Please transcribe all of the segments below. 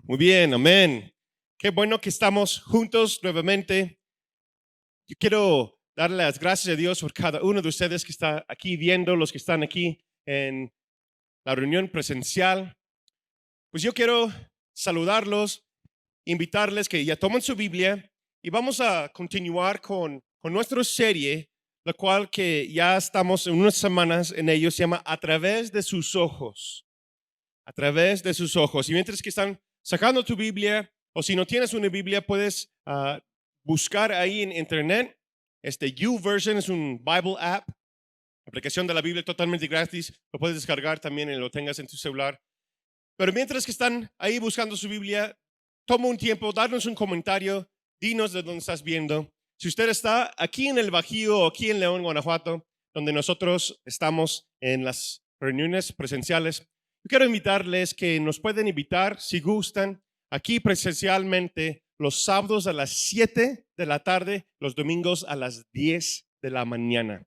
Muy bien, amén. Qué bueno que estamos juntos nuevamente. Yo quiero darle las gracias a Dios por cada uno de ustedes que está aquí viendo, los que están aquí en la reunión presencial. Pues yo quiero saludarlos, invitarles que ya tomen su Biblia y vamos a continuar con nuestra serie, la cual que ya estamos en unas semanas en ello, se llama A través de sus ojos. A través de sus ojos. Y mientras que están sacando tu Biblia, o si no tienes una Biblia, puedes buscar ahí en internet. YouVersion es un Bible app, aplicación de la Biblia totalmente gratis. Lo puedes descargar también y lo tengas en tu celular. Pero mientras que están ahí buscando su Biblia, toma un tiempo, darnos un comentario, dinos de dónde estás viendo. Si usted está aquí en el Bajío o aquí en León, Guanajuato, donde nosotros estamos en las reuniones presenciales, yo quiero invitarles que nos pueden invitar, si gustan, aquí presencialmente los sábados a las 7 de la tarde, los domingos a las 10 de la mañana.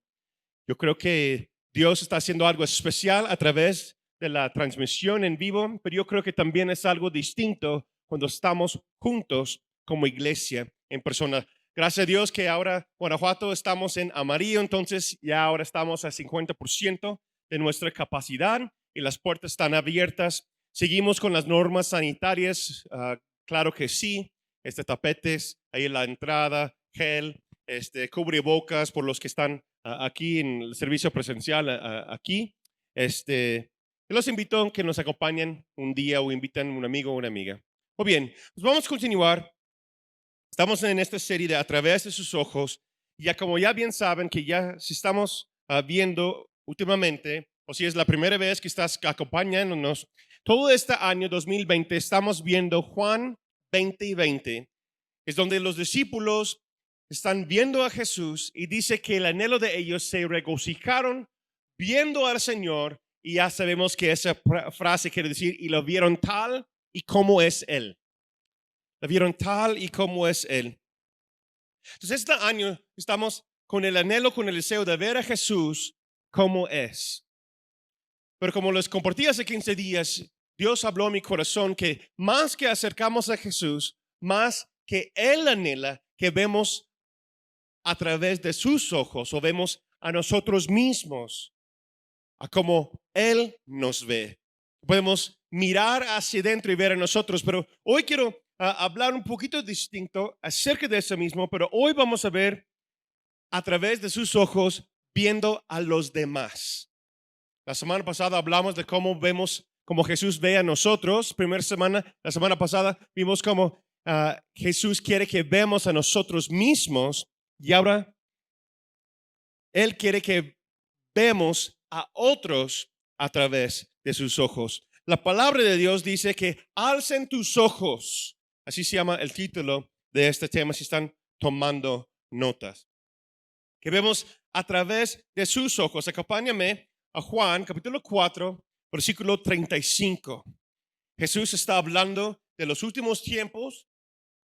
Yo creo que Dios está haciendo algo especial a través de la transmisión en vivo, pero yo creo que también es algo distinto cuando estamos juntos como iglesia en persona. Gracias a Dios que ahora Guanajuato estamos en amarillo, entonces ya ahora estamos al 50% de nuestra capacidad y las puertas están abiertas. Seguimos con las normas sanitarias, claro que sí, tapetes ahí en la entrada, gel, cubrebocas por los que están aquí en el servicio presencial aquí. Los invito a que nos acompañen un día o inviten a un amigo o una amiga. Muy bien, pues vamos a continuar. Estamos en esta serie de A través de sus ojos. Ya como ya bien saben que ya si estamos viendo últimamente, o si es la primera vez que estás acompañándonos, todo este año 2020 estamos viendo Juan 20 y 20. Es donde los discípulos están viendo a Jesús y dice que el anhelo de ellos se regocijaron viendo al Señor, y ya sabemos que esa frase quiere decir y lo vieron tal y como es Él. Lo vieron tal y como es Él. Entonces este año estamos con el anhelo, con el deseo de ver a Jesús como es. Pero como les compartí hace 15 días, Dios habló a mi corazón que más que acercamos a Jesús, más que Él anhela que vemos a través de sus ojos o vemos a nosotros mismos, a como Él nos ve. Podemos mirar hacia adentro y ver a nosotros, pero hoy quiero hablar un poquito distinto acerca de eso mismo, pero hoy vamos a ver a través de sus ojos viendo a los demás. La semana pasada hablamos de cómo vemos, cómo Jesús ve a nosotros. La semana pasada vimos cómo Jesús quiere que vemos a nosotros mismos, y ahora Él quiere que vemos a otros a través de sus ojos. La palabra de Dios dice que alcen tus ojos. Así se llama el título de este tema si están tomando notas. Que vemos a través de sus ojos. Acompáñame a Juan capítulo 4, versículo 35. Jesús está hablando de los últimos tiempos,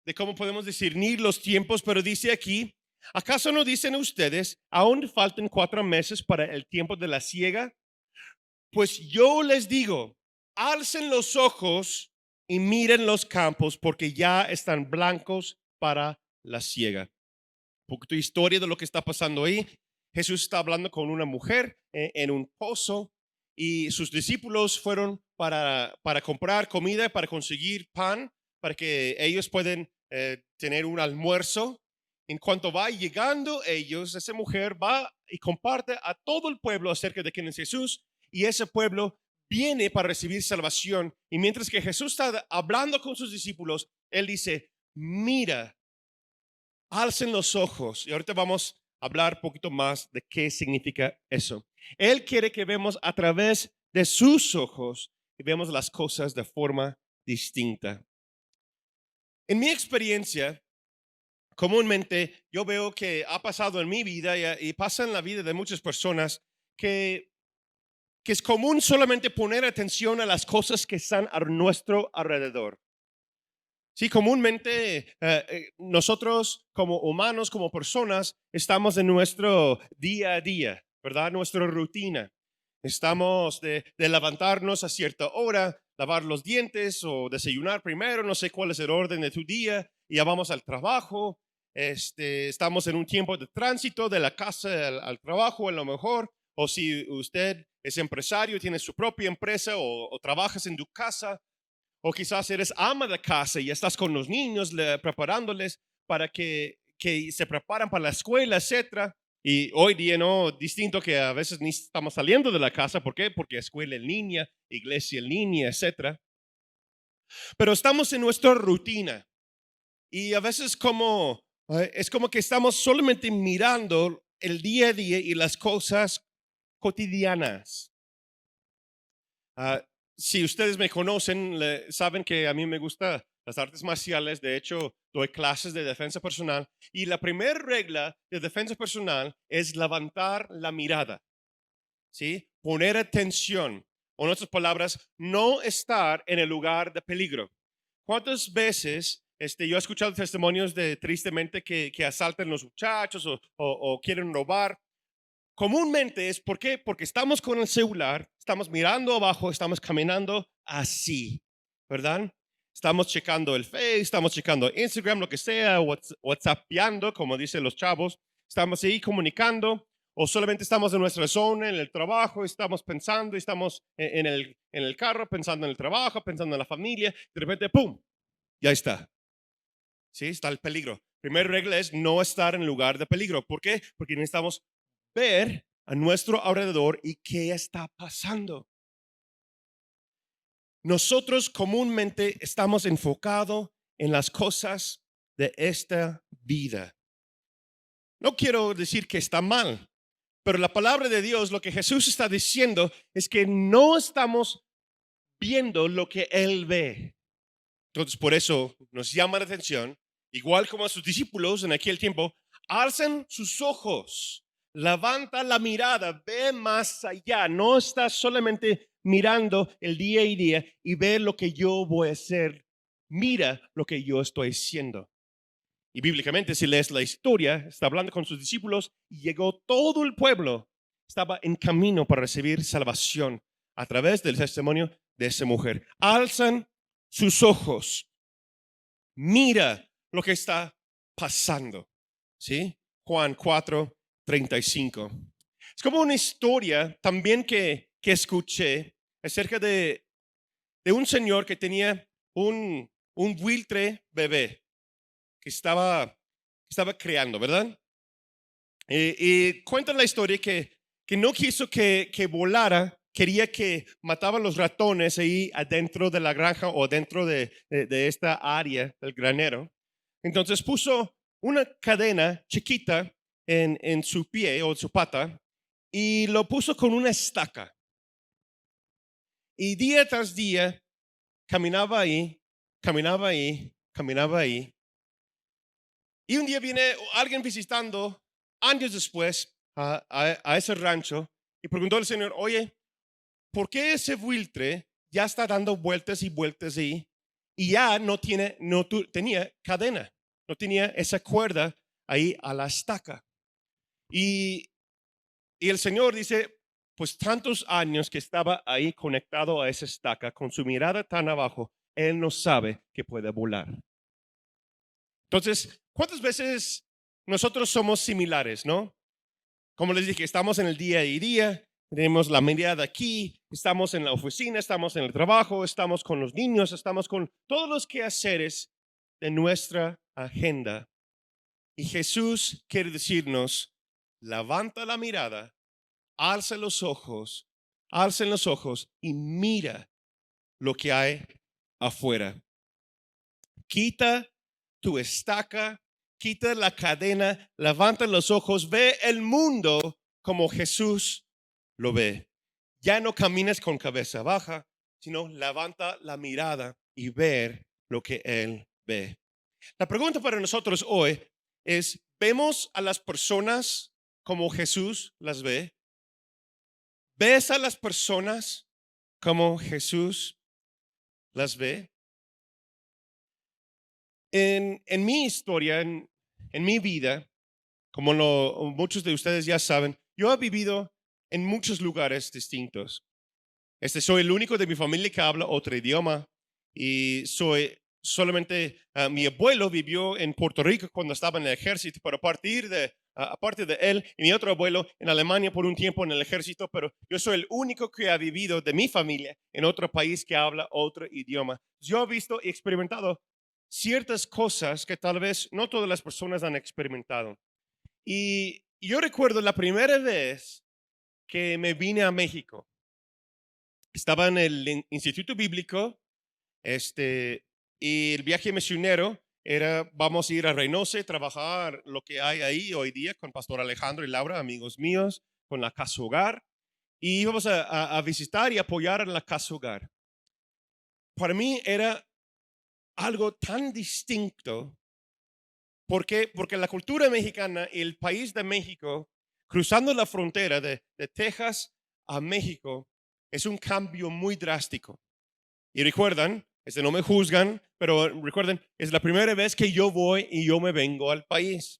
de cómo podemos discernir los tiempos, pero dice aquí: ¿acaso no dicen ustedes, aún faltan 4 meses para el tiempo de la siega? Pues yo les digo, alcen los ojos y miren los campos, porque ya están blancos para la siega. Un poquito de historia de lo que está pasando ahí. Jesús está hablando con una mujer en un pozo, y sus discípulos fueron para comprar comida, para conseguir pan, para que ellos puedan tener un almuerzo. En cuanto va llegando ellos, esa mujer va y comparte a todo el pueblo acerca de quién es Jesús, y ese pueblo viene para recibir salvación. Y mientras que Jesús está hablando con sus discípulos, Él dice: mira, alcen los ojos. Y ahorita vamos a hablar un poquito más de qué significa eso. Él quiere que vemos a través de sus ojos y vemos las cosas de forma distinta. En mi experiencia, comúnmente yo veo que ha pasado en mi vida y pasa en la vida de muchas personas que es común solamente poner atención a las cosas que están a nuestro alrededor. Sí, comúnmente nosotros como humanos, como personas, estamos en nuestro día a día, ¿verdad? Nuestra rutina. Estamos de levantarnos a cierta hora, lavar los dientes o desayunar primero, no sé cuál es el orden de tu día, y ya vamos al trabajo. Estamos en un tiempo de tránsito de la casa al trabajo, a lo mejor, o si usted es empresario, tiene su propia empresa o trabajas en tu casa, o quizás eres ama de casa y estás con los niños preparándoles para que se preparan para la escuela, etcétera. Y hoy día no, distinto que a veces ni estamos saliendo de la casa. ¿Por qué? Porque escuela en línea, iglesia en línea, etcétera. Pero estamos en nuestra rutina y a veces es como que estamos solamente mirando el día a día y las cosas cotidianas. Ah, si ustedes me conocen, saben que a mí me gustan las artes marciales. De hecho, doy clases de defensa personal. Y la primera regla de defensa personal es levantar la mirada, ¿sí? Poner atención. O en otras palabras, no estar en el lugar de peligro. ¿Cuántas veces yo he escuchado testimonios de tristemente que asaltan los muchachos o quieren robar? Comúnmente es ¿por qué? Porque estamos con el celular, estamos mirando abajo, estamos caminando así, ¿verdad? Estamos checando el Face, estamos checando Instagram, lo que sea, WhatsAppeando, como dicen los chavos. Estamos ahí comunicando o solamente estamos en nuestra zona, en el trabajo, estamos pensando, estamos en el carro, pensando en el trabajo, pensando en la familia. De repente, ¡pum! Ya está. Sí, está el peligro. Primera regla es no estar en lugar de peligro. ¿Por qué? Porque necesitamos ver a nuestro alrededor y qué está pasando. Nosotros comúnmente estamos enfocados en las cosas de esta vida. No quiero decir que está mal, pero la palabra de Dios, lo que Jesús está diciendo es que no estamos viendo lo que Él ve. Entonces, por eso nos llama la atención, igual como a sus discípulos en aquel tiempo, alzan sus ojos, levanta la mirada, ve más allá, no está solamente mirando el día y día y ve lo que yo voy a hacer, mira lo que yo estoy haciendo. Y bíblicamente, si lees la historia, está hablando con sus discípulos y llegó todo el pueblo, estaba en camino para recibir salvación a través del testimonio de esa mujer. Alzan sus ojos, mira lo que está pasando. ¿Sí? Juan 4:35. Es como una historia también que escuché acerca de un señor que tenía un buitre bebé que estaba creando, ¿verdad? Y cuentan la historia que no quiso que volara, quería que mataban los ratones ahí adentro de la granja o dentro de esta área del granero. Entonces puso una cadena chiquita en su pie o su pata y lo puso con una estaca. Y día tras día caminaba ahí, caminaba ahí, caminaba ahí. Y un día viene alguien visitando años después a ese rancho y preguntó al señor, oye, ¿por qué ese buitre ya está dando vueltas y vueltas ahí y ya tenía cadena, no tenía esa cuerda ahí a la estaca? Y, y el señor dice, pues tantos años que estaba ahí conectado a esa estaca con su mirada tan abajo, él no sabe que puede volar. Entonces, ¿cuántas veces nosotros somos similares, no? Como les dije, estamos en el día y día, tenemos la mirada aquí, estamos en la oficina, estamos en el trabajo, estamos con los niños, estamos con todos los quehaceres de nuestra agenda. Y Jesús quiere decirnos, levanta la mirada, alcen los ojos y mira lo que hay afuera. Quita tu estaca, quita la cadena, levanta los ojos, ve el mundo como Jesús lo ve. Ya no camines con cabeza baja, sino levanta la mirada y ver lo que Él ve. La pregunta para nosotros hoy es, ¿vemos a las personas como Jesús las ve? ¿Ves a las personas como Jesús las ve? En mi historia, en mi vida, como muchos de ustedes ya saben, yo he vivido en muchos lugares distintos. Soy el único de mi familia que habla otro idioma y soy solamente, mi abuelo vivió en Puerto Rico cuando estaba en el ejército, pero aparte de él y mi otro abuelo en Alemania por un tiempo en el ejército, pero yo soy el único que ha vivido de mi familia en otro país que habla otro idioma. Yo he visto y experimentado ciertas cosas que tal vez no todas las personas han experimentado. Y yo recuerdo la primera vez que me vine a México. Estaba en el Instituto Bíblico, y el viaje misionero era, vamos a ir a Reynosa, trabajar lo que hay ahí hoy día con Pastor Alejandro y Laura, amigos míos, con la Casa Hogar, y íbamos a visitar y apoyar a la Casa Hogar. Para mí era algo tan distinto. ¿Por qué? Porque la cultura mexicana y el país de México, cruzando la frontera de Texas a México, es un cambio muy drástico. Y recuerdan, no me juzgan, pero recuerden, es la primera vez que yo voy y yo me vengo al país.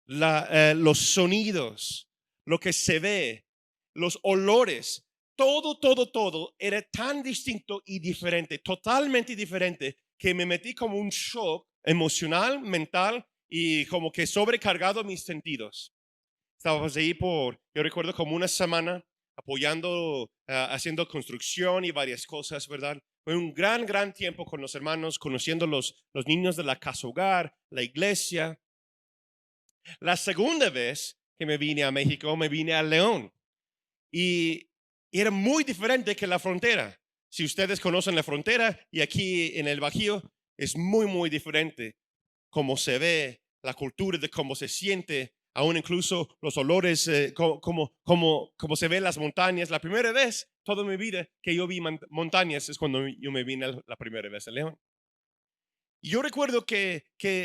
Los sonidos, lo que se ve, los olores, todo era tan distinto y diferente, totalmente diferente, que me metí como un shock emocional, mental y como que sobrecargado mis sentidos. Estábamos ahí yo recuerdo como una semana apoyando, haciendo construcción y varias cosas, ¿verdad? Fue un gran tiempo con los hermanos, conociendo los niños de la Casa Hogar, la iglesia. La segunda vez que me vine a México, me vine a León y era muy diferente que la frontera. Si ustedes conocen la frontera y aquí en el Bajío, es muy diferente cómo se ve, la cultura de cómo se siente, aún incluso los olores, cómo se ven las montañas. La primera vez toda mi vida que yo vi montañas es cuando yo me vine la primera vez a León. Yo recuerdo que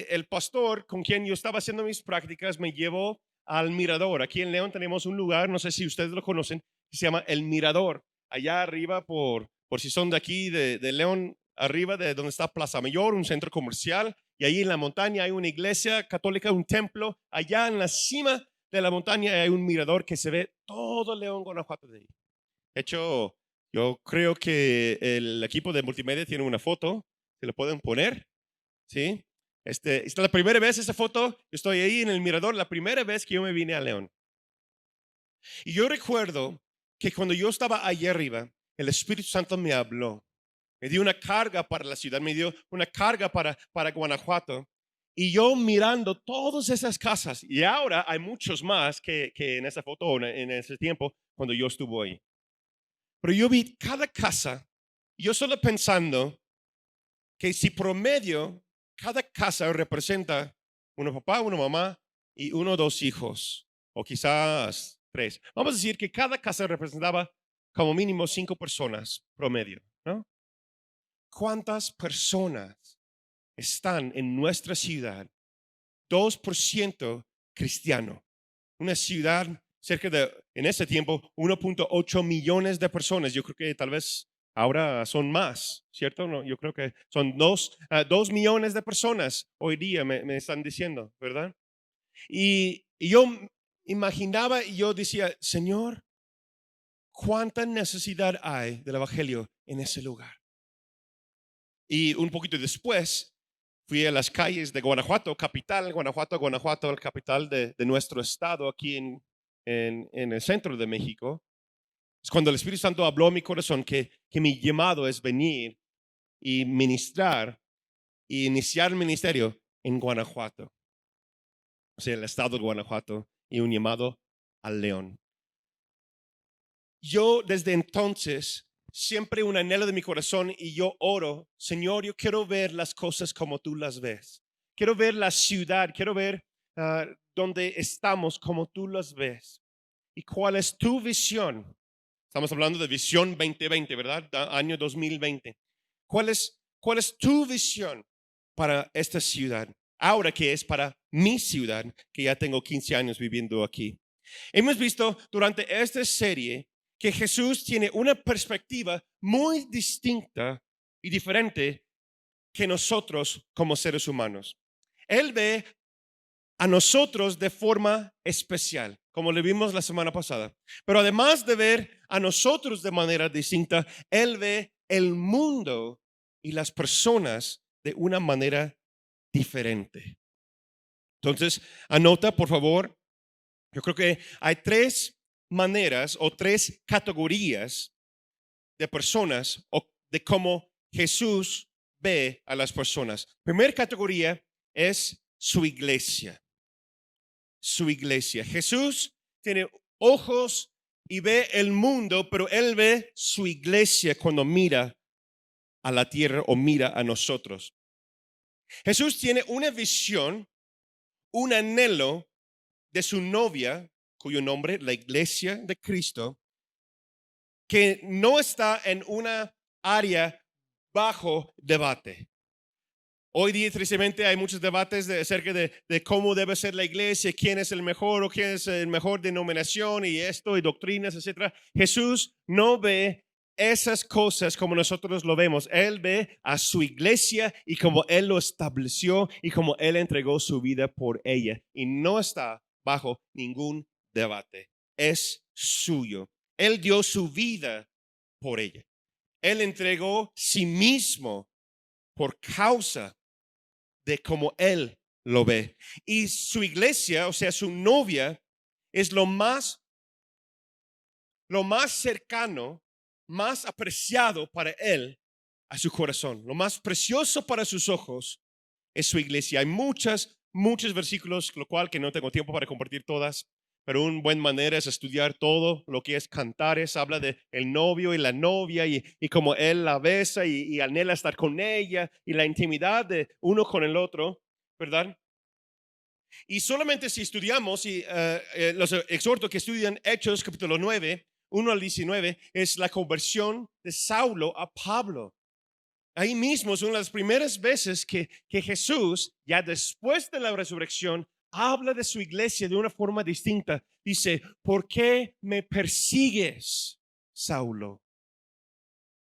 el pastor con quien yo estaba haciendo mis prácticas me llevó al Mirador. Aquí en León tenemos un lugar, no sé si ustedes lo conocen, que se llama El Mirador. Allá arriba, por si son de aquí, de León, arriba de donde está Plaza Mayor, un centro comercial. Y ahí en la montaña hay una iglesia católica, un templo. Allá en la cima de la montaña hay un mirador que se ve todo León, Guanajuato de ahí. De hecho, yo creo que el equipo de multimedia tiene una foto, se lo pueden poner. ¿Sí? Esta es la primera vez esa foto, yo estoy ahí en el mirador, la primera vez que yo me vine a León. Y yo recuerdo que cuando yo estaba allí arriba, el Espíritu Santo me habló, me dio una carga para la ciudad, me dio una carga para Guanajuato. Y yo mirando todas esas casas, y ahora hay muchos más que en esa foto, en ese tiempo, cuando yo estuve ahí. Pero yo vi cada casa, yo solo pensando que si promedio, cada casa representa un papá, una mamá y uno o dos hijos, o quizás tres. Vamos a decir que cada casa representaba como mínimo 5 personas promedio, ¿no? ¿Cuántas personas están en nuestra ciudad? 2% cristiano. Una ciudad cerca de, en ese tiempo, 1.8 millones de personas. Yo creo que tal vez ahora son más, ¿cierto? No, yo creo que son 2 millones de personas hoy día, me están diciendo, ¿verdad? Y yo imaginaba y yo decía, Señor, ¿cuánta necesidad hay del Evangelio en ese lugar? Y un poquito después fui a las calles de Guanajuato, capital, Guanajuato, el capital de nuestro estado aquí en el centro de México. Es cuando el Espíritu Santo habló a mi corazón que mi llamado es venir y ministrar y iniciar el ministerio en Guanajuato, o sea, el estado de Guanajuato, y un llamado al León. Yo desde entonces, siempre un anhelo de mi corazón y yo oro, Señor, yo quiero ver las cosas como tú las ves. Quiero ver la ciudad, quiero ver donde estamos como tú las ves. ¿Y cuál es tu visión? Estamos hablando de visión 2020, ¿verdad? Año 2020. ¿Cuál es tu visión para esta ciudad? Ahora que es para mi ciudad, que ya tengo 15 años viviendo aquí. Hemos visto durante esta serie que Jesús tiene una perspectiva muy distinta y diferente que nosotros como seres humanos. Él ve a nosotros de forma especial. como le vimos la semana pasada. Pero además de ver a nosotros de manera distinta, Él ve el mundo y las personas de una manera diferente. Entonces, anota, por favor, yo creo que hay tres maneras o tres categorías de personas o de cómo Jesús ve a las personas. Primera categoría es su iglesia. Su iglesia. Jesús tiene ojos y ve el mundo, pero Él ve su iglesia cuando mira a la tierra o mira a nosotros. Jesús tiene una visión, un anhelo de su novia, cuyo nombre, la iglesia de Cristo, que no está en una área bajo debate. Hoy día, tristemente, hay muchos debates acerca de cómo debe ser la iglesia, quién es el mejor o quién es el mejor denominación y esto y doctrinas, etcétera. Jesús no ve esas cosas como nosotros lo vemos. Él ve a su iglesia y como Él lo estableció y como Él entregó su vida por ella. Y no está bajo ningún debate. Es suyo. Él dio su vida por ella. Él entregó sí mismo por causa de cómo Él lo ve. Y su iglesia, o sea, su novia, es lo más cercano, más apreciado para Él a su corazón. Lo más precioso para sus ojos es su iglesia. Hay muchos versículos, lo cual que no tengo tiempo para compartir todas, pero una buena manera es estudiar todo lo que es Cantares. Habla de el novio y la novia y cómo él la besa y anhela estar con ella y la intimidad de uno con el otro, ¿verdad? Y solamente si estudiamos, y los exhorto que estudian Hechos capítulo 9, 1 al 19, es la conversión de Saulo a Pablo. Ahí mismo es una de las primeras veces que Jesús, ya después de la resurrección, habla de su iglesia de una forma distinta. Dice, ¿por qué me persigues, Saulo?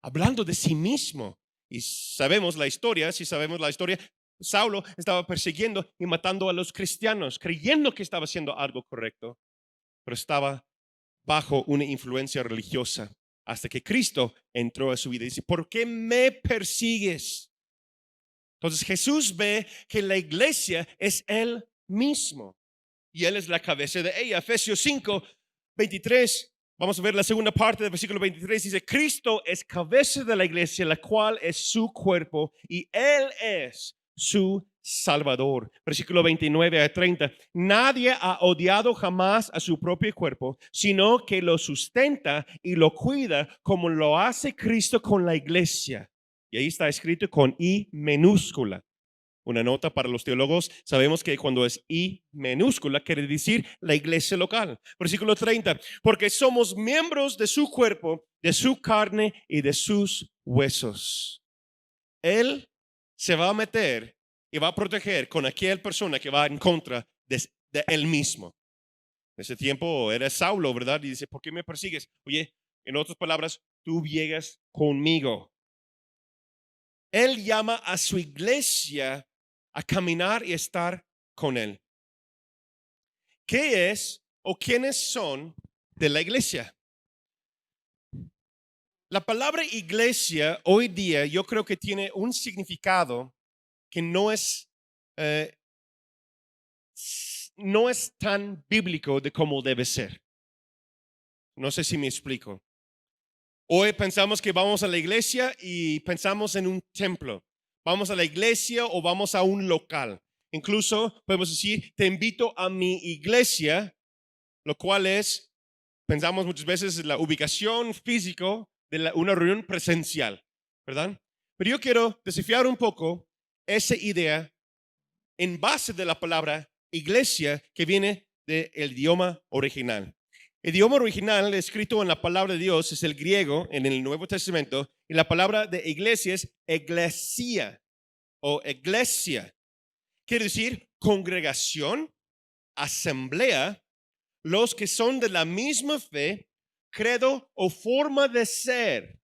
Hablando de sí mismo. Y sabemos la historia, si sabemos la historia, Saulo estaba persiguiendo y matando a los cristianos, creyendo que estaba haciendo algo correcto, pero estaba bajo una influencia religiosa. Hasta que Cristo entró a su vida y dice, ¿por qué me persigues? Entonces Jesús ve que la iglesia es Él mismo y Él es la cabeza de ella. Efesios 5, 23, vamos a ver la segunda parte del versículo 23, dice, Cristo es cabeza de la iglesia, la cual es su cuerpo y Él es su Salvador. Versículo 29 a 30. Nadie ha odiado jamás a su propio cuerpo, sino que lo sustenta y lo cuida como lo hace Cristo con la iglesia. Y ahí está escrito con I minúscula. Una nota para los teólogos, sabemos que cuando es I minúscula quiere decir la iglesia local. Versículo 30, porque somos miembros de su cuerpo, de su carne y de sus huesos. Él se va a meter y va a proteger con aquella persona que va en contra de él mismo. En ese tiempo era Saulo, ¿verdad? Y dice, ¿por qué me persigues? Oye, en otras palabras, tú llegas conmigo. Él llama a su iglesia a caminar y estar con Él. ¿Qué es o quiénes son de la iglesia? La palabra iglesia hoy día yo creo que tiene un significado que no es tan bíblico de cómo debe ser. No sé si me explico. Hoy pensamos que vamos a la iglesia y pensamos en un templo. Vamos a la iglesia o vamos a un local. Incluso podemos decir, te invito a mi iglesia, lo cual es, pensamos muchas veces en la ubicación física de una reunión presencial, ¿verdad? Pero yo quiero desafiar un poco esa idea en base de la palabra iglesia que viene del idioma original. El idioma original escrito en la palabra de Dios es el griego en el Nuevo Testamento y la palabra de iglesia es iglesia o iglesia. Quiere decir congregación, asamblea, los que son de la misma fe, credo o forma de ser.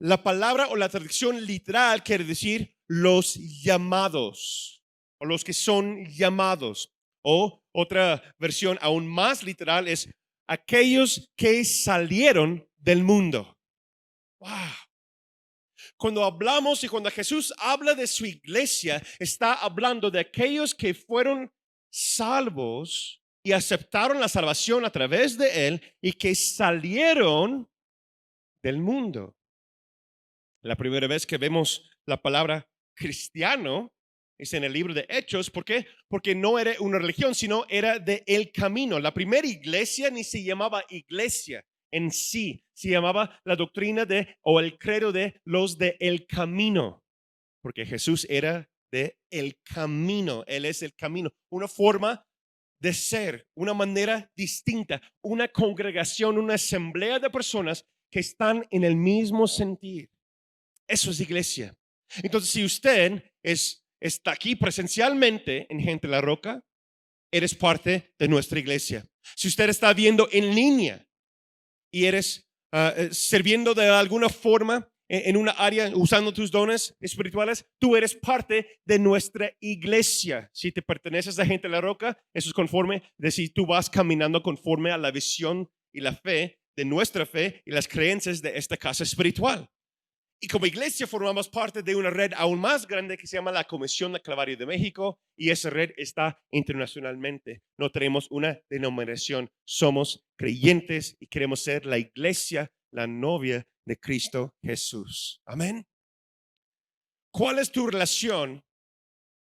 La palabra o la traducción literal quiere decir los llamados o los que son llamados o otra versión aún más literal es aquellos que salieron del mundo. Wow. Cuando hablamos y cuando Jesús habla de su iglesia, está hablando de aquellos que fueron salvos y aceptaron la salvación a través de él y que salieron del mundo. La primera vez que vemos la palabra cristiano es en el libro de Hechos. ¿Por qué? Porque no era una religión, sino era de el camino. La primera iglesia ni se llamaba iglesia en sí, se llamaba la doctrina de o el credo de los de el camino, porque Jesús era de el camino. Él es el camino, una forma de ser, una manera distinta, una congregación, una asamblea de personas que están en el mismo sentir. Eso es iglesia. Entonces, si usted está aquí presencialmente en Gente La Roca, eres parte de nuestra iglesia. Si usted está viendo en línea y eres sirviendo de alguna forma en una área usando tus dones espirituales, tú eres parte de nuestra iglesia. Si te perteneces a Gente La Roca, eso es conforme de si tú vas caminando conforme a la visión y la fe de nuestra fe y las creencias de esta casa espiritual. Y como iglesia formamos parte de una red aún más grande que se llama la Comisión de Calvario de México, y esa red está internacionalmente. No tenemos una denominación, somos creyentes y queremos ser la iglesia, la novia de Cristo Jesús. Amén. ¿Cuál es tu relación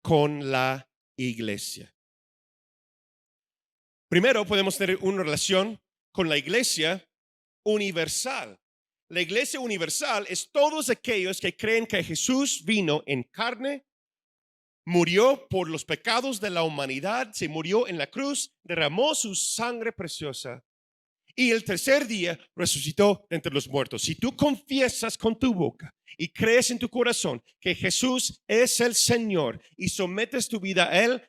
con la iglesia? Primero podemos tener una relación con la iglesia universal. La iglesia universal es todos aquellos que creen que Jesús vino en carne, murió por los pecados de la humanidad, se murió en la cruz, derramó su sangre preciosa y el tercer día resucitó de entre los muertos. Si tú confiesas con tu boca y crees en tu corazón que Jesús es el Señor y sometes tu vida a Él,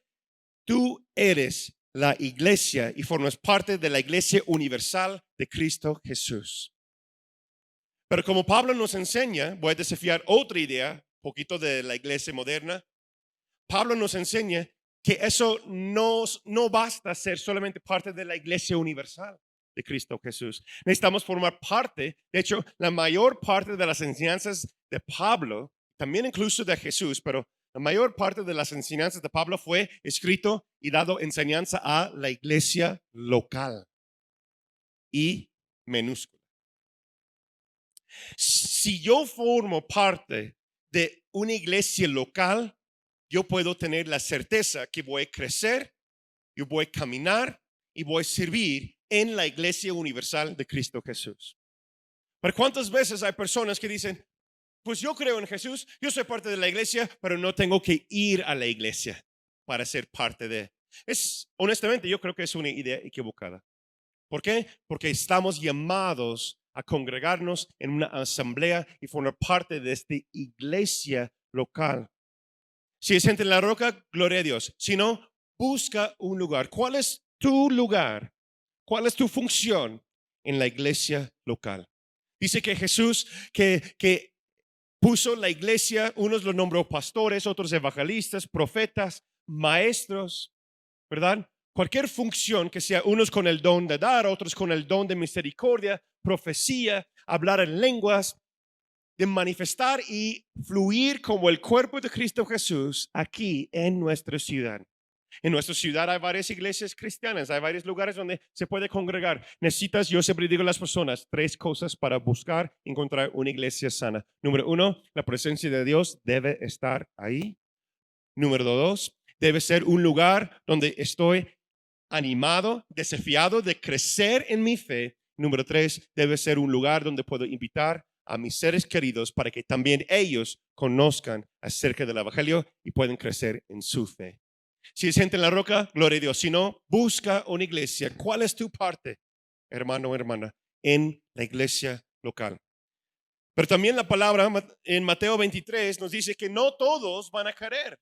tú eres la iglesia y formas parte de la iglesia universal de Cristo Jesús. Pero como Pablo nos enseña, voy a desafiar otra idea, un poquito de la iglesia moderna. Pablo nos enseña que eso no basta ser solamente parte de la iglesia universal de Cristo Jesús. Necesitamos formar parte, de hecho, la mayor parte de las enseñanzas de Pablo, también incluso de Jesús, pero la mayor parte de las enseñanzas de Pablo fue escrito y dado enseñanza a la iglesia local y minúscula. Si yo formo parte de una iglesia local, yo puedo tener la certeza que voy a crecer, yo voy a caminar y voy a servir en la iglesia universal de Cristo Jesús. Pero ¿cuántas veces hay personas que dicen, pues yo creo en Jesús, yo soy parte de la iglesia, pero no tengo que ir a la iglesia para ser parte de? Honestamente, yo creo que es una idea equivocada. ¿Por qué? Porque estamos llamados a congregarnos en una asamblea y formar parte de esta iglesia local. Si es Gente en La Roca, gloria a Dios. Si no, busca un lugar. ¿Cuál es tu lugar? ¿Cuál es tu función en la iglesia local? Dice que Jesús que puso la iglesia, unos los nombró pastores, otros evangelistas, profetas, maestros, ¿verdad? Cualquier función que sea, unos con el don de dar, otros con el don de misericordia, profecía, hablar en lenguas, de manifestar y fluir como el cuerpo de Cristo Jesús aquí en nuestra ciudad. En nuestra ciudad hay varias iglesias cristianas, hay varios lugares donde se puede congregar. Necesitas, yo siempre digo a las personas, 3 cosas para buscar, encontrar una iglesia sana. Número 1, la presencia de Dios debe estar ahí. Número 2, debe ser un lugar donde estoy animado, desafiado de crecer en mi fe. Número 3, debe ser un lugar donde puedo invitar a mis seres queridos para que también ellos conozcan acerca del evangelio y puedan crecer en su fe. Si es Gente en La Roca, gloria a Dios. Si no, busca una iglesia. ¿Cuál es tu parte, hermano o hermana, en la iglesia local? Pero también la palabra en Mateo 23 nos dice que no todos van a querer.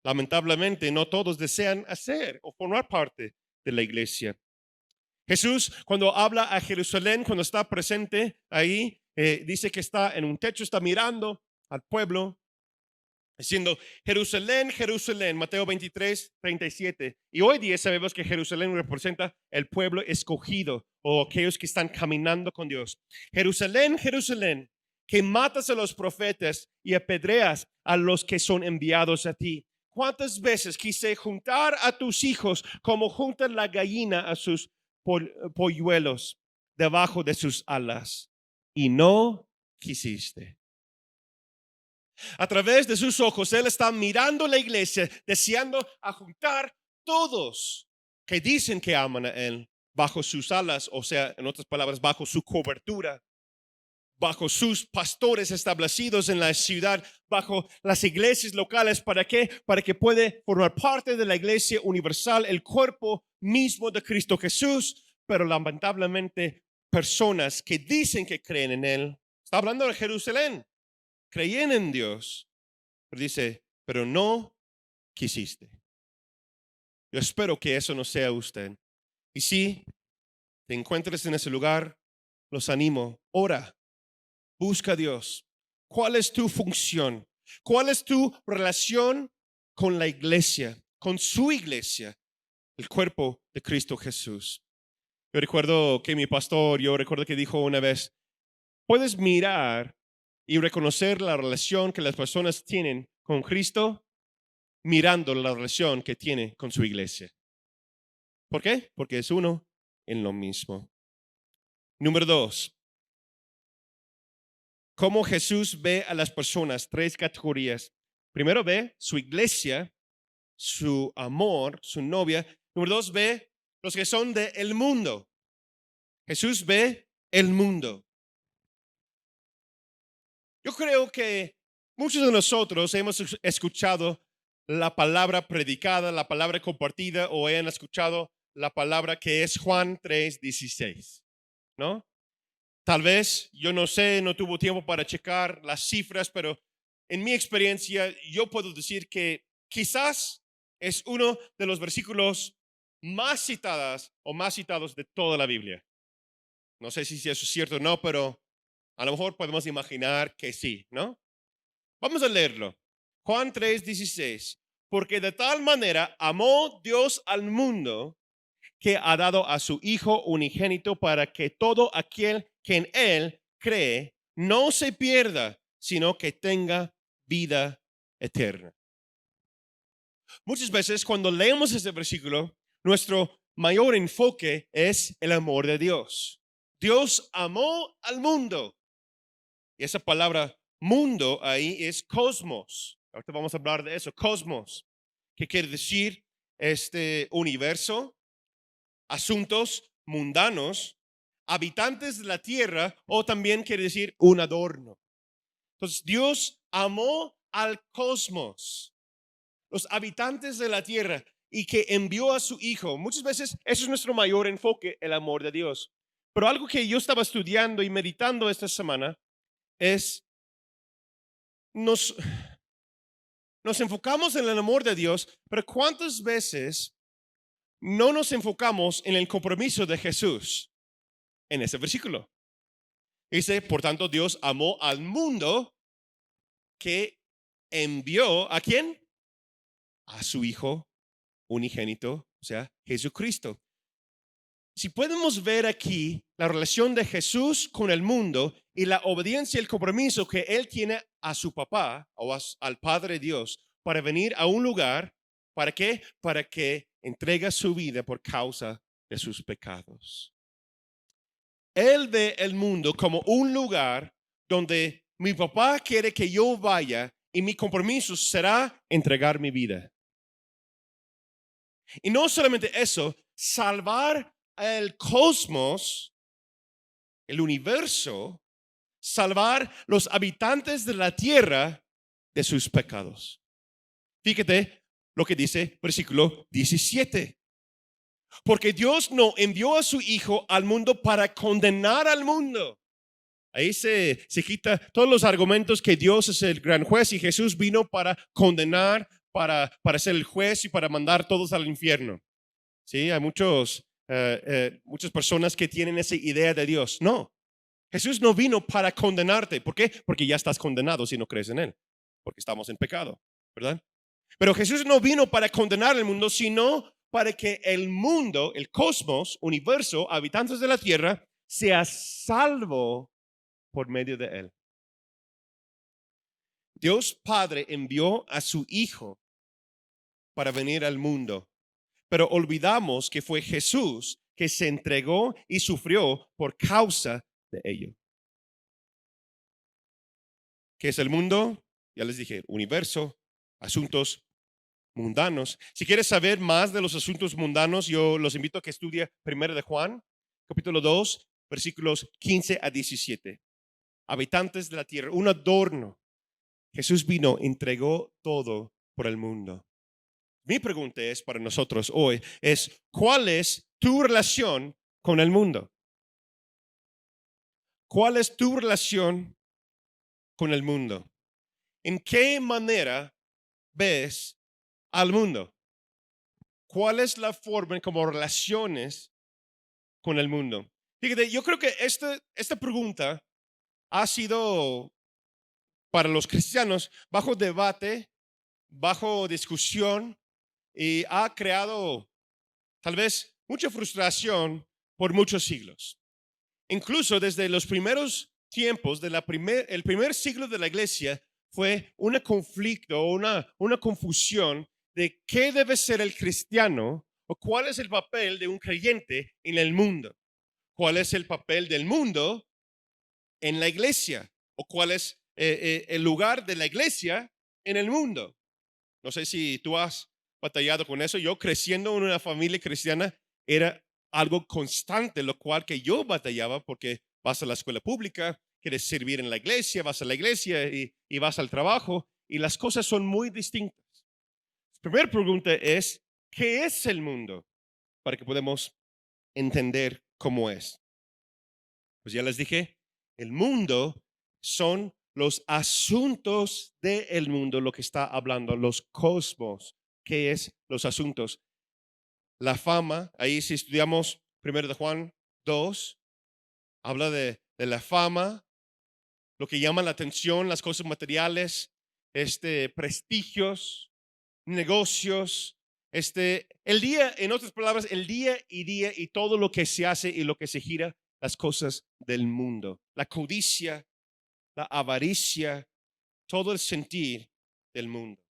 Lamentablemente, no todos desean hacer o formar parte de la iglesia. Jesús, cuando habla a Jerusalén, cuando está presente ahí, dice que está en un techo, está mirando al pueblo diciendo, Jerusalén, Jerusalén, Mateo 23:37. Y hoy día sabemos que Jerusalén representa el pueblo escogido o aquellos que están caminando con Dios. Jerusalén, Jerusalén, que matas a los profetas y apedreas a los que son enviados a ti. ¿Cuántas veces quise juntar a tus hijos como junta la gallina a sus polluelos debajo de sus alas? Y no quisiste. A través de sus ojos, Él está mirando la iglesia, deseando juntar todos que dicen que aman a Él bajo sus alas, o sea, en otras palabras, bajo su cobertura, bajo sus pastores establecidos en la ciudad, bajo las iglesias locales. ¿Para qué? Para que puede formar parte de la iglesia universal, el cuerpo mismo de Cristo Jesús, pero lamentablemente personas que dicen que creen en Él. Está hablando de Jerusalén. Creían en Dios, pero dice, pero no quisiste. Yo espero que eso no sea usted. Y si te encuentres en ese lugar, los animo, ora, busca a Dios. ¿Cuál es tu función? ¿Cuál es tu relación con la iglesia, con su iglesia, el cuerpo de Cristo Jesús? Yo recuerdo que mi pastor, que dijo una vez, puedes mirar y reconocer la relación que las personas tienen con Cristo mirando la relación que tiene con su iglesia. ¿Por qué? Porque es uno en lo mismo. Número 2. ¿Cómo Jesús ve a las personas? 3 categorías. Primero ve su iglesia, su amor, su novia. Número 2, ve los que son del mundo. Jesús ve el mundo. Yo creo que muchos de nosotros hemos escuchado la palabra predicada, la palabra compartida, o han escuchado la palabra que es Juan 3:16, ¿no? Tal vez, yo no sé, no tuvo tiempo para checar las cifras, pero en mi experiencia yo puedo decir que quizás es uno de los versículos más citados de toda la Biblia. No sé si eso es cierto o no, pero a lo mejor podemos imaginar que sí, ¿no? Vamos a leerlo. Juan 3:16. Porque de tal manera amó Dios al mundo que ha dado a su Hijo unigénito para que todo aquel que en Él cree no se pierda, sino que tenga vida eterna. Muchas veces cuando leemos este versículo, nuestro mayor enfoque es el amor de Dios. Dios amó al mundo. Y esa palabra mundo ahí es cosmos. Ahorita vamos a hablar de eso, cosmos, que quiere decir este universo, asuntos mundanos, habitantes de la tierra, o también quiere decir un adorno. Entonces Dios amó al cosmos, los habitantes de la tierra, y que envió a su Hijo. Muchas veces eso es nuestro mayor enfoque, el amor de Dios. Pero algo que yo estaba estudiando y meditando esta semana es, nos enfocamos en el amor de Dios, pero ¿cuántas veces no nos enfocamos en el compromiso de Jesús en ese versículo? Dice, por tanto, Dios amó al mundo que envió ¿a quién? A su Hijo unigénito, o sea, Jesucristo. Si podemos ver aquí la relación de Jesús con el mundo y la obediencia y el compromiso que Él tiene a su papá o al Padre Dios para venir a un lugar, ¿para qué? Para que entregue su vida por causa de sus pecados. Él ve el mundo como un lugar donde mi papá quiere que yo vaya y mi compromiso será entregar mi vida. Y no solamente eso, salvar el cosmos, el universo, salvar los habitantes de la tierra de sus pecados. Fíjate lo que dice versículo 17. Porque Dios no envió a su Hijo al mundo para condenar al mundo. Ahí se quita todos los argumentos que Dios es el gran juez y Jesús vino para condenar, para ser el juez y para mandar todos al infierno. Sí, hay muchas personas que tienen esa idea de Dios. No, Jesús no vino para condenarte. ¿Por qué? Porque ya estás condenado si no crees en Él, porque estamos en pecado. ¿verdad? Pero Jesús no vino para condenar el mundo, sino para que el mundo, el cosmos, universo, habitantes de la tierra, sea salvo por medio de él. Dios Padre envió a su Hijo para venir al mundo, pero olvidamos que fue Jesús que se entregó y sufrió por causa de ello. ¿Qué es el mundo? Ya les dije, universo, asuntos mundanos. Si quieres saber más de los asuntos mundanos, yo los invito a que estudie 1 de Juan, capítulo 2, versículos 15 a 17. Habitantes de la tierra, un adorno. Jesús vino, entregó todo por el mundo. Mi pregunta es para nosotros hoy, ¿cuál es tu relación con el mundo? ¿Cuál es tu relación con el mundo? ¿En qué manera ves al mundo? ¿Cuál es la forma en cómo relaciones con el mundo? Fíjate, yo creo que esta pregunta ha sido para los cristianos bajo debate, bajo discusión y ha creado tal vez mucha frustración por muchos siglos. Incluso desde los primeros tiempos, el primer siglo de la iglesia, fue un conflicto, una confusión de qué debe ser el cristiano o cuál es el papel de un creyente en el mundo. ¿Cuál es el papel del mundo en la iglesia? ¿O cuál es el lugar de la iglesia en el mundo? No sé si tú has batallado con eso. Yo creciendo en una familia cristiana era algo constante, lo cual que yo batallaba porque vas a la escuela pública, quieres servir en la iglesia, vas a la iglesia y vas al trabajo y las cosas son muy distintas. La primera pregunta es, ¿qué es el mundo? Para que podamos entender cómo es. Pues ya les dije, el mundo son los asuntos del mundo, lo que está hablando, los cosmos. ¿Qué es los asuntos? La fama, ahí si estudiamos 1 de Juan 2, habla de la fama, lo que llama la atención, las cosas materiales, prestigios, negocios, el día, en otras palabras, el día y todo lo que se hace y lo que se gira, las cosas del mundo, la codicia, la avaricia, todo el sentir del mundo.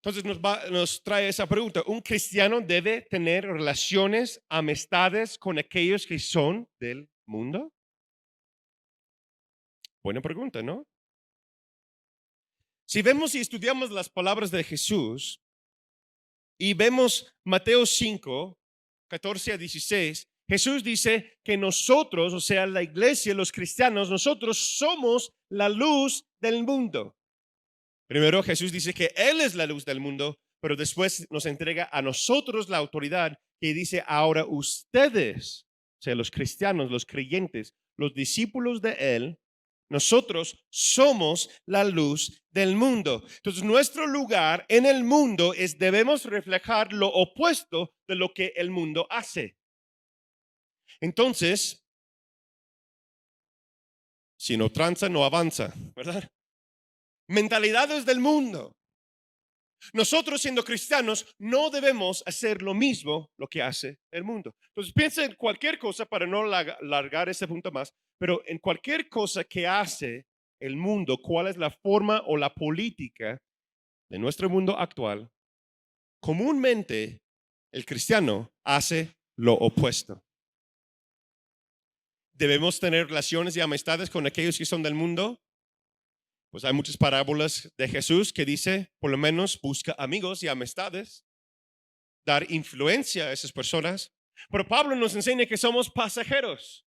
Entonces nos trae esa pregunta. ¿Un cristiano debe tener relaciones, amistades con aquellos que son del mundo? Buena pregunta, ¿no? Si vemos y estudiamos las palabras de Jesús y vemos Mateo 5, 14 a 16, Jesús dice que nosotros, o sea, la iglesia, los cristianos, nosotros somos la luz del mundo. Primero Jesús dice que Él es la luz del mundo, pero después nos entrega a nosotros la autoridad que dice ahora ustedes, o sea, los cristianos, los creyentes, los discípulos de Él, nosotros somos la luz del mundo. Entonces nuestro lugar en el mundo debemos reflejar lo opuesto de lo que el mundo hace. Entonces, si no tranza, no avanza, ¿verdad? Mentalidades del mundo. Nosotros siendo cristianos no debemos hacer lo mismo lo que hace el mundo. Entonces piensa en cualquier cosa para no largar ese punto más, pero en cualquier cosa que hace el mundo, cuál es la forma o la política de nuestro mundo actual, comúnmente el cristiano hace lo opuesto. Debemos tener relaciones y amistades con aquellos que son del mundo. Pues hay muchas parábolas de Jesús que dice, por lo menos busca amigos y amistades, dar influencia a esas personas. Pero Pablo nos enseña que somos pasajeros,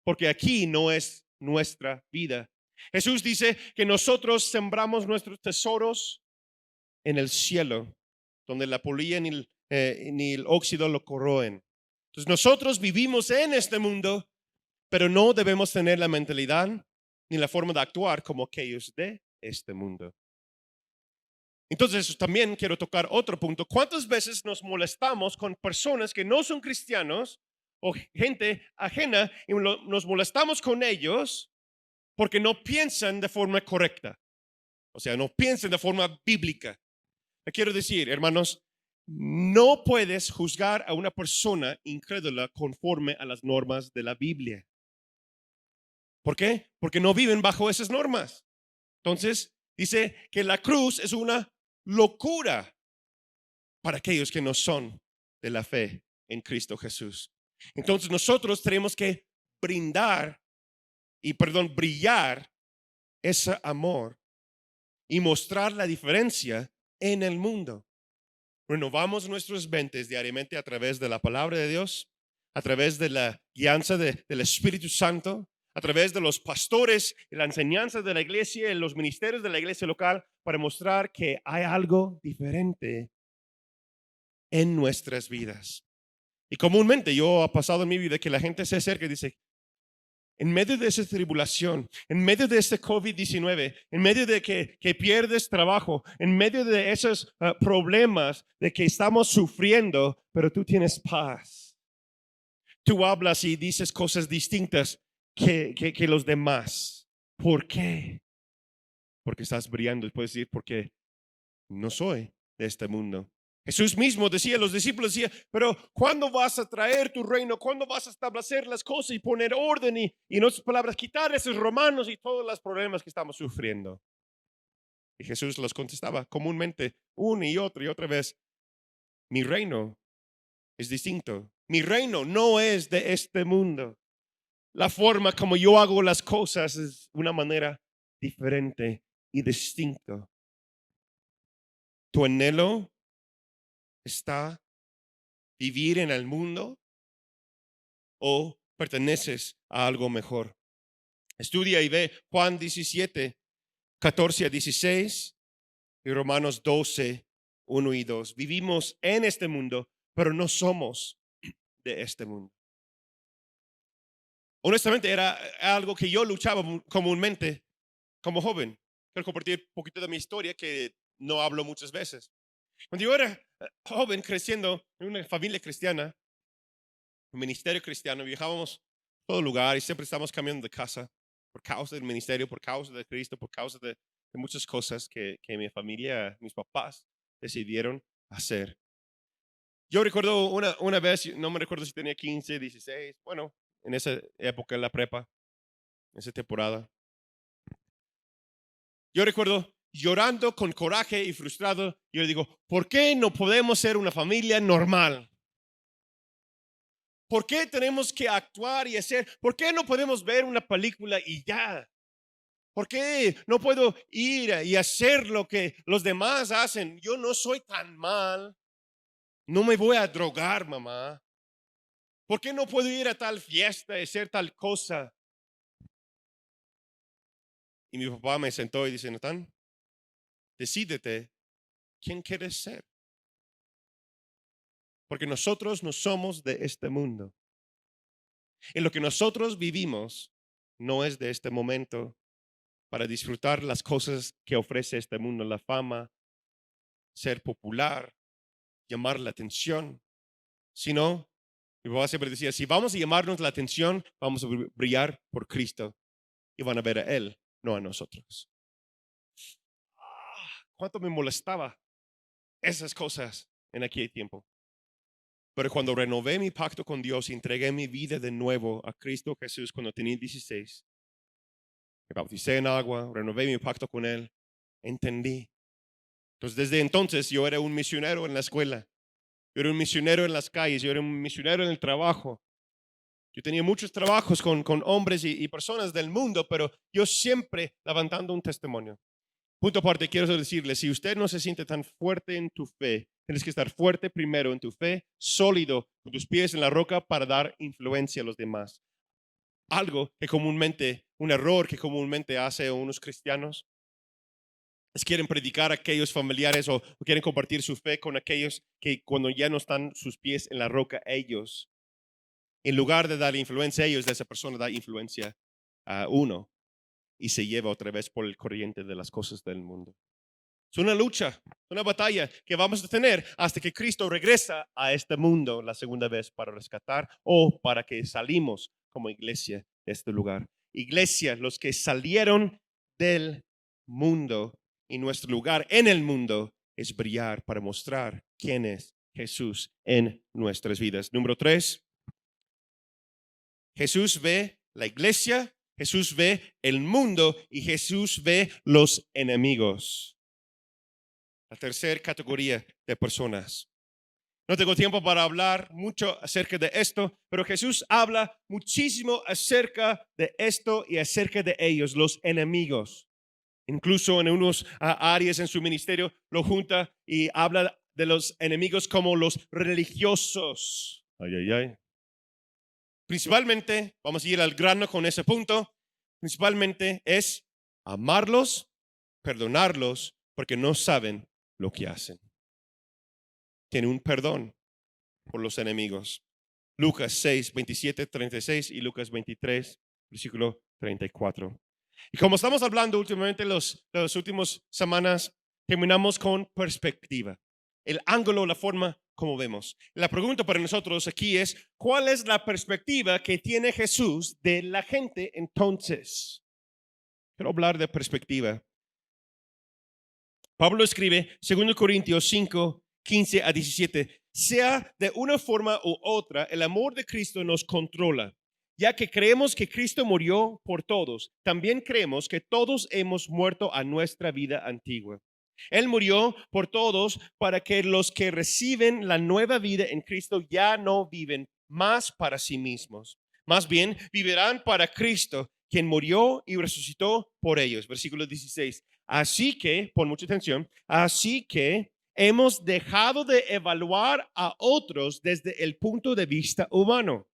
porque aquí no es nuestra vida. Jesús dice que nosotros sembramos nuestros tesoros en el cielo, donde la polilla ni el óxido lo corroen. Entonces nosotros vivimos en este mundo, pero no debemos tener la mentalidad ni la forma de actuar como aquellos de este mundo. Entonces también quiero tocar otro punto. ¿Cuántas veces nos molestamos con personas que no son cristianos o gente ajena y nos molestamos con ellos porque no piensan de forma correcta? O sea, no piensen de forma bíblica. Le quiero decir, hermanos, no puedes juzgar a una persona incrédula conforme a las normas de la Biblia. ¿Por qué? Porque no viven bajo esas normas. Entonces, dice que la cruz es una locura para aquellos que no son de la fe en Cristo Jesús. Entonces, nosotros tenemos que brillar ese amor y mostrar la diferencia en el mundo. Renovamos nuestros mentes diariamente a través de la palabra de Dios, a través de la guianza del Espíritu Santo, a través de los pastores, la enseñanza de la iglesia, los ministerios de la iglesia local, para mostrar que hay algo diferente en nuestras vidas. Y comúnmente yo ha pasado en mi vida que la gente se acerca y dice, en medio de esa tribulación, en medio de este COVID-19, en medio de que pierdes trabajo, en medio de esos problemas de que estamos sufriendo, pero tú tienes paz. Tú hablas y dices cosas distintas que los demás. ¿Por qué? Porque estás brillando. Y puedes decir, porque no soy de este mundo. Jesús mismo decía, los discípulos decían, pero ¿cuándo vas a traer tu reino? ¿Cuándo vas a establecer las cosas y poner orden? Y en otras palabras, quitar esos romanos y todos los problemas que estamos sufriendo. Y Jesús los contestaba comúnmente una y otra vez, mi reino es distinto. Mi reino no es de este mundo. La forma como yo hago las cosas es una manera diferente y distinta. Tu anhelo está vivir en el mundo o perteneces a algo mejor. Estudia y ve Juan 17, 14 a 16 y Romanos 12, 1 y 2. Vivimos en este mundo, pero no somos de este mundo. Honestamente, era algo que yo luchaba comúnmente como joven. Quiero compartir un poquito de mi historia que no hablo muchas veces. Cuando yo era joven, creciendo en una familia cristiana, un ministerio cristiano, viajábamos a todo lugar y siempre estábamos cambiando de casa por causa del ministerio, por causa de Cristo, por causa de muchas cosas que mi familia, mis papás decidieron hacer. Yo recuerdo una vez, no me recuerdo si tenía 15, 16, bueno, en esa época en la prepa, en esa temporada. Yo recuerdo llorando con coraje y frustrado, yo le digo, ¿por qué no podemos ser una familia normal? ¿Por qué tenemos que actuar y hacer? ¿Por qué no podemos ver una película y ya? ¿Por qué no puedo ir y hacer lo que los demás hacen? Yo no soy tan mal. No me voy a drogar, mamá. ¿Por qué no puedo ir a tal fiesta y hacer tal cosa? Y mi papá me sentó y dice, Natán, decídete quién quieres ser. Porque nosotros no somos de este mundo. En lo que nosotros vivimos no es de este momento para disfrutar las cosas que ofrece este mundo, la fama, ser popular, llamar la atención, sino, mi papá siempre decía, si vamos a llamarnos la atención, vamos a brillar por Cristo y van a ver a Él, no a nosotros. ¿Cuánto me molestaba esas cosas en aquel tiempo? Pero cuando renové mi pacto con Dios y entregué mi vida de nuevo a Cristo Jesús cuando tenía 16, me bauticé en agua, renové mi pacto con Él, entendí. Entonces, desde entonces yo era un misionero en la escuela, yo era un misionero en las calles, yo era un misionero en el trabajo. Yo tenía muchos trabajos con hombres y personas del mundo, pero yo siempre levantando un testimonio. Punto aparte, quiero decirle, si usted no se siente tan fuerte en tu fe, tienes que estar fuerte primero en tu fe, sólido, con tus pies en la roca para dar influencia a los demás. Algo que comúnmente, un error que comúnmente hace unos cristianos, es quieren predicar a aquellos familiares o quieren compartir su fe con aquellos que cuando ya no están sus pies en la roca, ellos, en lugar de dar influencia a ellos, de esa persona da influencia a uno y se lleva otra vez por el corriente de las cosas del mundo. Es una lucha, una batalla que vamos a tener hasta que Cristo regresa a este mundo la segunda vez para rescatar o para que salimos como iglesia de este lugar. Iglesia, los que salieron del mundo y nuestro lugar en el mundo es brillar para mostrar quién es Jesús en nuestras vidas. Número 3, Jesús ve la iglesia, Jesús ve el mundo y Jesús ve los enemigos. La tercera categoría de personas. No tengo tiempo para hablar mucho acerca de esto, pero Jesús habla muchísimo acerca de esto y acerca de ellos, los enemigos. Incluso en unos áreas en su ministerio lo junta y habla de los enemigos como los religiosos. Ay, ay, ay. Principalmente, vamos a ir al grano con ese punto, principalmente es amarlos, perdonarlos, porque no saben lo que hacen. Tiene un perdón por los enemigos. Lucas 6, 27, 36 y Lucas 23, versículo 34. Y como estamos hablando últimamente las últimas semanas, terminamos con perspectiva. El ángulo, la forma como vemos. La pregunta para nosotros aquí es, ¿cuál es la perspectiva que tiene Jesús de la gente entonces? Quiero hablar de perspectiva. Pablo escribe, 2 Corintios 5, 15 a 17, sea de una forma u otra, el amor de Cristo nos controla. Ya que creemos que Cristo murió por todos, también creemos que todos hemos muerto a nuestra vida antigua. Él murió por todos para que los que reciben la nueva vida en Cristo ya no viven más para sí mismos. Más bien, vivirán para Cristo, quien murió y resucitó por ellos. Versículo 16. Así que, pon mucha atención, así que hemos dejado de evaluar a otros desde el punto de vista humano.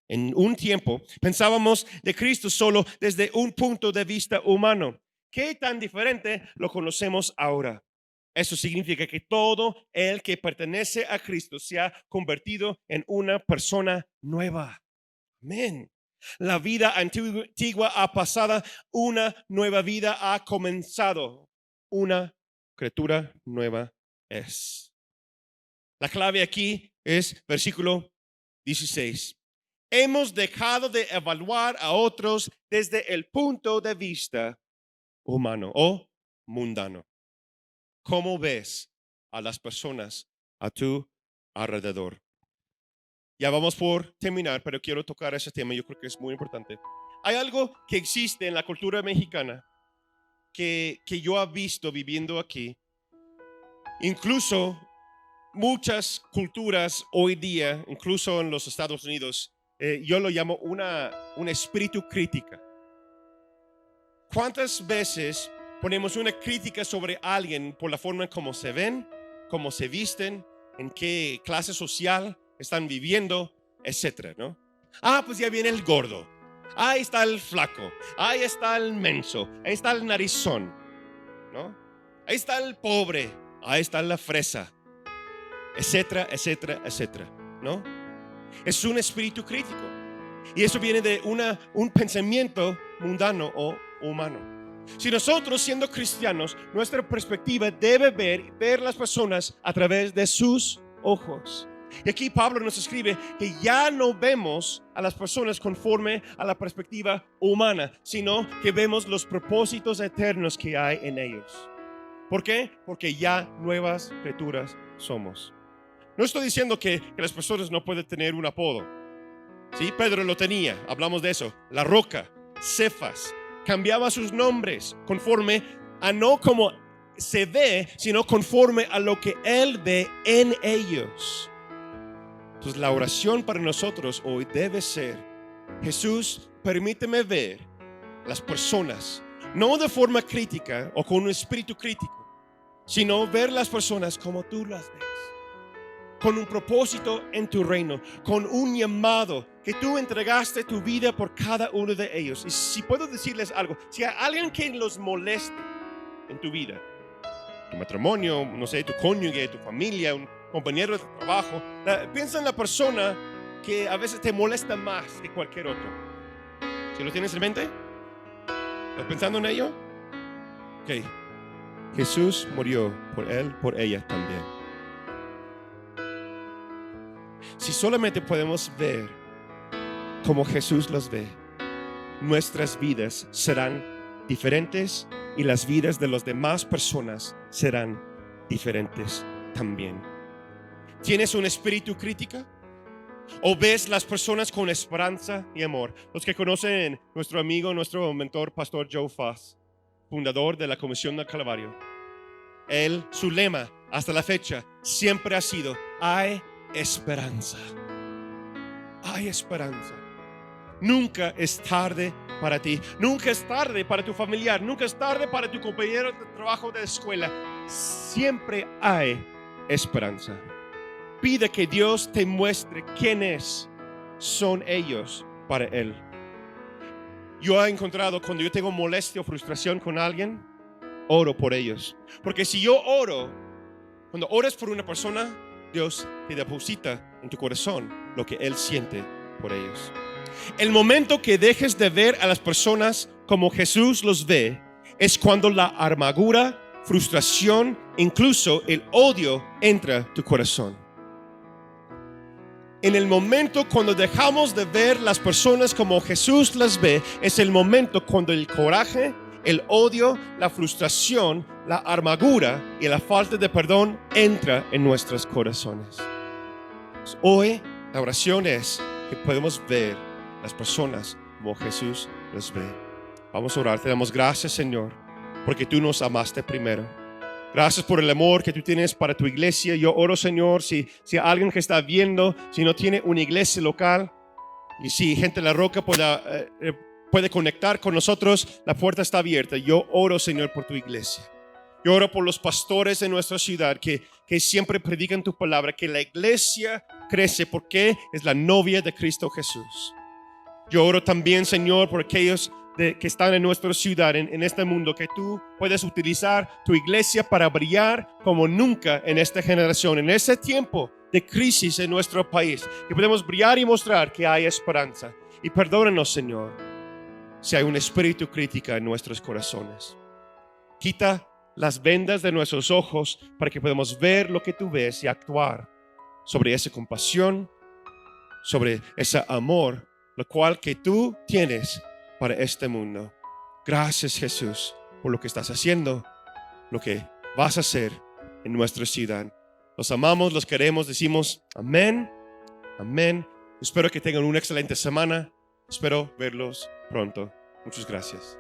En un tiempo pensábamos de Cristo solo desde un punto de vista humano. ¿Qué tan diferente lo conocemos ahora? Eso significa que todo el que pertenece a Cristo se ha convertido en una persona nueva. Amén. La vida antigua ha pasado, una nueva vida ha comenzado. Una criatura nueva es. La clave aquí es versículo 16. Hemos dejado de evaluar a otros desde el punto de vista humano o mundano. ¿Cómo ves a las personas a tu alrededor? Ya vamos por terminar, pero quiero tocar ese tema, yo creo que es muy importante. Hay algo que existe en la cultura mexicana que yo he visto viviendo aquí. Incluso muchas culturas hoy día, incluso en los Estados Unidos, yo lo llamo un espíritu crítica. ¿Cuántas veces ponemos una crítica sobre alguien por la forma en cómo se ven, cómo se visten, en qué clase social están viviendo, etcétera, ¿no? Pues ya viene el gordo. Ahí está el flaco. Ahí está el menso. Ahí está el narizón, ¿no? Ahí está el pobre. Ahí está la fresa, etcétera, etcétera, etcétera, ¿no? Es un espíritu crítico. Y eso viene de un pensamiento mundano o humano. Si nosotros, siendo cristianos, nuestra perspectiva debe ver las personas a través de sus ojos. Y aquí Pablo nos escribe que ya no vemos a las personas conforme a la perspectiva humana, sino que vemos los propósitos eternos que hay en ellos. ¿Por qué? Porque ya nuevas criaturas somos. No estoy diciendo que las personas no pueden tener un apodo. Sí, Pedro lo tenía, hablamos de eso. La Roca, Cefas, cambiaba sus nombres conforme a no como se ve, sino conforme a lo que él ve en ellos. Entonces la oración para nosotros hoy debe ser: Jesús, permíteme ver las personas, no de forma crítica o con un espíritu crítico, sino ver las personas como tú las ves, con un propósito en tu reino, con un llamado que tú entregaste tu vida por cada uno de ellos. Y si puedo decirles algo, si hay alguien que los moleste en tu vida, tu matrimonio, no sé, tu cónyuge, tu familia, un compañero de trabajo, piensa en la persona que a veces te molesta más que cualquier otro. ¿Si lo tienes en mente? ¿Estás pensando en ello? Ok. Jesús murió por él, por ella también. Si solamente podemos ver como Jesús los ve, nuestras vidas serán diferentes y las vidas de las demás personas serán diferentes también. ¿Tienes un espíritu crítico? ¿O ves las personas con esperanza y amor? Los que conocen nuestro amigo, nuestro mentor, Pastor Joe Foss, fundador de la Comisión del Calvario. Su lema hasta la fecha siempre ha sido: hay esperanza. Hay esperanza. Nunca es tarde para ti. Nunca es tarde para tu familiar. Nunca es tarde para tu compañero de trabajo de escuela. Siempre hay esperanza. Pide que Dios te muestre quiénes son ellos para Él. Yo he encontrado, cuando yo tengo molestia o frustración con alguien, oro por ellos. Porque si yo oro, cuando oras por una persona, Dios te deposita en tu corazón lo que Él siente por ellos. El momento que dejes de ver a las personas como Jesús los ve es cuando la amargura, frustración, incluso el odio entra a tu corazón. En el momento cuando dejamos de ver las personas como Jesús las ve, es el momento cuando el coraje, el odio, la frustración, la amargura y la falta de perdón entra en nuestros corazones. Hoy la oración es que podemos ver las personas como Jesús las ve. Vamos a orar. Te damos gracias, Señor, porque tú nos amaste primero. Gracias por el amor que tú tienes para tu iglesia. Yo oro, Señor, si alguien que está viendo, si no tiene una iglesia local, y si gente de La Roca puede conectar con nosotros, la puerta está abierta. Yo oro, Señor, por tu iglesia. Yo oro por los pastores de nuestra ciudad que siempre predican tu palabra, que la iglesia crece porque es la novia de Cristo Jesús. Yo oro también, Señor, por aquellos que están en nuestra ciudad, en este mundo, que tú puedes utilizar tu iglesia para brillar como nunca en esta generación, en este tiempo de crisis en nuestro país, que podemos brillar y mostrar que hay esperanza. Y perdónanos, Señor, si hay un espíritu crítico en nuestros corazones. Quita las vendas de nuestros ojos para que podamos ver lo que tú ves y actuar sobre esa compasión, sobre ese amor, lo cual que tú tienes para este mundo. Gracias, Jesús, por lo que estás haciendo, lo que vas a hacer en nuestra ciudad. Los amamos, los queremos, decimos amén, amén. Espero que tengan una excelente semana. Espero verlos pronto. Muchas gracias.